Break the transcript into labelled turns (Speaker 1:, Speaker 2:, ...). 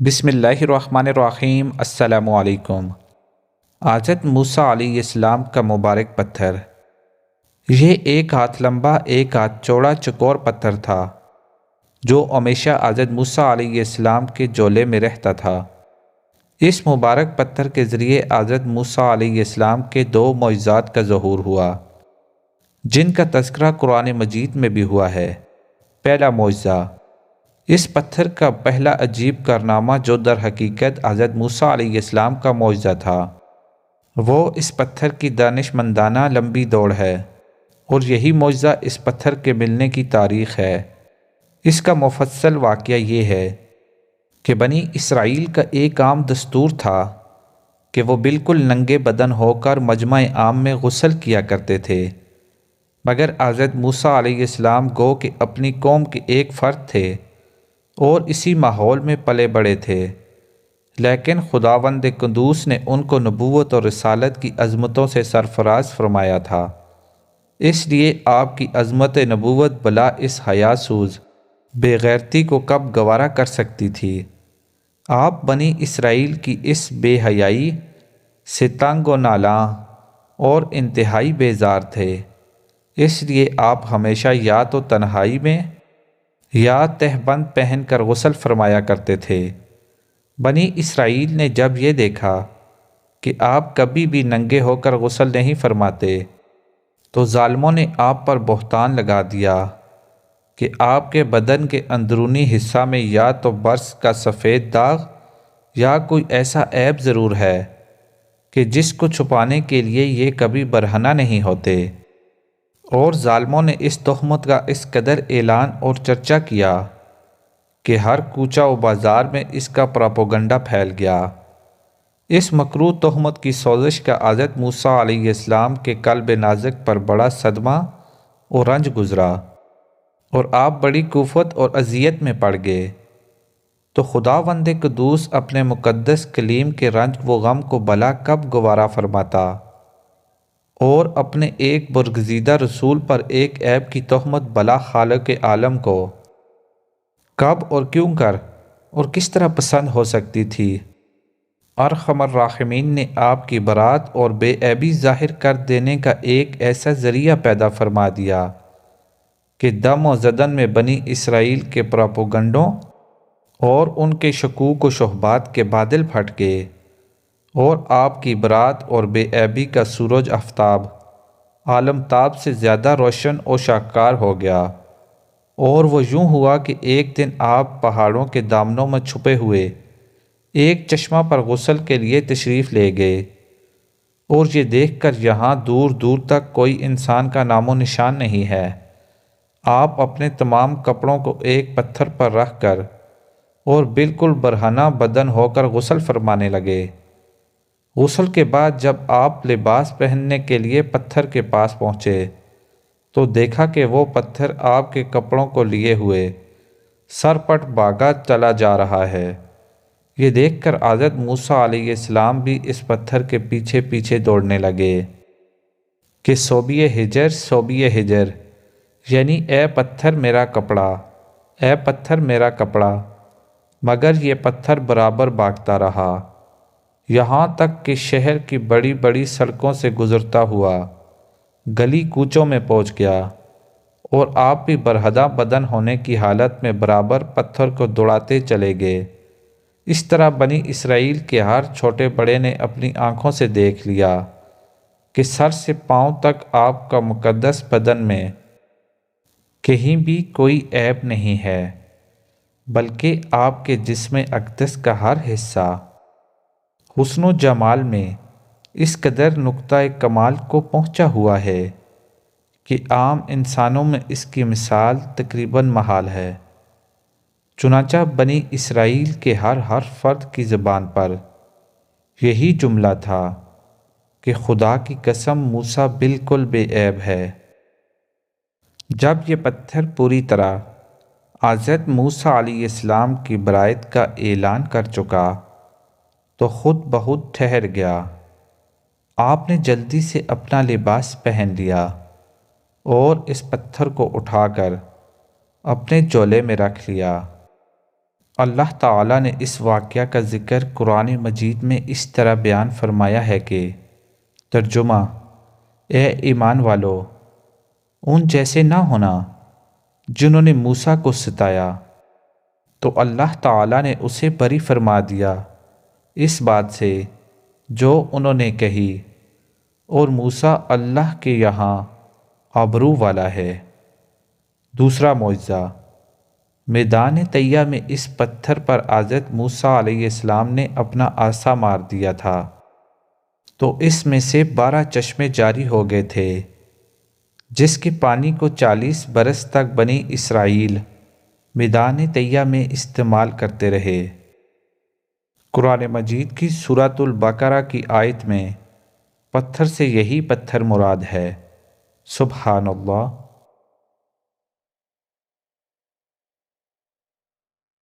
Speaker 1: بسم اللہ الرحمن الرحیم۔ السلام علیکم۔ حضرت موسیٰ علیہ السلام کا مبارک پتھر۔ یہ ایک ہاتھ لمبا ایک ہاتھ چوڑا چکور پتھر تھا جو ہمیشہ حضرت موسیٰ علیہ السلام کے جولے میں رہتا تھا۔ اس مبارک پتھر کے ذریعے حضرت موسیٰ علیہ السلام کے دو معجزات کا ظہور ہوا جن کا تذکرہ قرآن مجید میں بھی ہوا ہے۔ پہلا معجزہ، اس پتھر کا پہلا عجیب کارنامہ جو در حقیقت حضرت موسیٰ علیہ السلام کا معجزہ تھا، وہ اس پتھر کی دانش مندانہ لمبی دوڑ ہے، اور یہی معجزہ اس پتھر کے ملنے کی تاریخ ہے۔ اس کا مفصل واقعہ یہ ہے کہ بنی اسرائیل کا ایک عام دستور تھا کہ وہ بالکل ننگے بدن ہو کر مجمع عام میں غسل کیا کرتے تھے، مگر حضرت موسیٰ علیہ السلام گو کہ اپنی قوم کے ایک فرد تھے اور اسی ماحول میں پلے بڑے تھے، لیکن خداوند قدوس نے ان کو نبوت اور رسالت کی عظمتوں سے سرفراز فرمایا تھا۔ اس لیے آپ کی عظمت نبوت بلا اس حیا سوز بے غیرتی کو کب گوارا کر سکتی تھی؟ آپ بنی اسرائیل کی اس بے حیائی سے تنگ و نالاں اور انتہائی بیزار تھے، اس لیے آپ ہمیشہ یا تو تنہائی میں یا تہبند پہن کر غسل فرمایا کرتے تھے۔ بنی اسرائیل نے جب یہ دیکھا کہ آپ کبھی بھی ننگے ہو کر غسل نہیں فرماتے تو ظالموں نے آپ پر بہتان لگا دیا کہ آپ کے بدن کے اندرونی حصہ میں یا تو برس کا سفید داغ یا کوئی ایسا عیب ضرور ہے کہ جس کو چھپانے کے لیے یہ کبھی برہنہ نہیں ہوتے، اور ظالموں نے اس تہمت کا اس قدر اعلان اور چرچا کیا کہ ہر کوچہ و بازار میں اس کا پراپوگنڈا پھیل گیا۔ اس مکروہ تہمت کی سوزش کا حضرت موسیٰ علیہ السلام کے قلب نازک پر بڑا صدمہ اور رنج گزرا، اور آپ بڑی کفت اور اذیت میں پڑ گئے۔ تو خداوند قدوس اپنے مقدس کلیم کے رنج و غم کو بھلا کب گوارا فرماتا، اور اپنے ایک برگزیدہ رسول پر ایک عیب کی تہمت بھلا خالق عالم کو کب اور کیوں کر اور کس طرح پسند ہو سکتی تھی؟ ارحم الراحمین نے آپ کی برات اور بے عیبی ظاہر کر دینے کا ایک ایسا ذریعہ پیدا فرما دیا کہ دم و زدن میں بنی اسرائیل کے پراپوگنڈوں اور ان کے شکوک و شبہات کے بادل پھٹ گئے، اور آپ کی برات اور بے عیبی کا سورج آفتاب عالم تاب سے زیادہ روشن اور شاہکار ہو گیا، اور وہ یوں ہوا کہ ایک دن آپ پہاڑوں کے دامنوں میں چھپے ہوئے ایک چشمہ پر غسل کے لیے تشریف لے گئے، اور یہ دیکھ کر یہاں دور دور تک کوئی انسان کا نام و نشان نہیں ہے، آپ اپنے تمام کپڑوں کو ایک پتھر پر رکھ کر اور بالکل برہنہ بدن ہو کر غسل فرمانے لگے۔ غسل کے بعد جب آپ لباس پہننے کے لیے پتھر کے پاس پہنچے تو دیکھا کہ وہ پتھر آپ کے کپڑوں کو لیے ہوئے سرپٹ بھاگا چلا جا رہا ہے۔ یہ دیکھ کر حضرت موسیٰ علیہ السلام بھی اس پتھر کے پیچھے پیچھے دوڑنے لگے کہ صوبی حجر صوبی حجر، یعنی اے پتھر میرا کپڑا، اے پتھر میرا کپڑا، مگر یہ پتھر برابر بھاگتا رہا، یہاں تک کہ شہر کی بڑی بڑی سڑکوں سے گزرتا ہوا گلی کوچوں میں پہنچ گیا، اور آپ بھی برہدہ بدن ہونے کی حالت میں برابر پتھر کو دوڑاتے چلے گئے۔ اس طرح بنی اسرائیل کے ہر چھوٹے بڑے نے اپنی آنکھوں سے دیکھ لیا کہ سر سے پاؤں تک آپ کا مقدس بدن میں کہیں بھی کوئی عیب نہیں ہے، بلکہ آپ کے جسم اقدس کا ہر حصہ حسن و جمال میں اس قدر نقطۂ کمال کو پہنچا ہوا ہے کہ عام انسانوں میں اس کی مثال تقریباً محال ہے۔ چنانچہ بنی اسرائیل کے ہر فرد کی زبان پر یہی جملہ تھا کہ خدا کی قسم موسیٰ بالکل بے عیب ہے۔ جب یہ پتھر پوری طرح حضرت موسیٰ علیہ السلام کی برائت کا اعلان کر چکا تو خود بخود ٹھہر گیا۔ آپ نے جلدی سے اپنا لباس پہن لیا اور اس پتھر کو اٹھا کر اپنے جولے میں رکھ لیا۔ اللہ تعالیٰ نے اس واقعہ کا ذکر قرآن مجید میں اس طرح بیان فرمایا ہے کہ ترجمہ: اے ایمان والو، ان جیسے نہ ہونا جنہوں نے موسیٰ کو ستایا، تو اللہ تعالیٰ نے اسے بری فرما دیا اس بات سے جو انہوں نے کہی، اور موسیٰ اللہ کے یہاں آبرو والا ہے۔ دوسرا معجزہ، میدان طیہ میں اس پتھر پر حضرت موسیٰ علیہ السلام نے اپنا عصا مار دیا تھا تو اس میں سے 12 چشمے جاری ہو گئے تھے، جس کے پانی کو 40 برس تک بنی اسرائیل میدان طیہ میں استعمال کرتے رہے۔ قرآن مجید کی سورۃ البقرہ کی آیت میں پتھر سے یہی پتھر مراد ہے۔ سبحان اللہ۔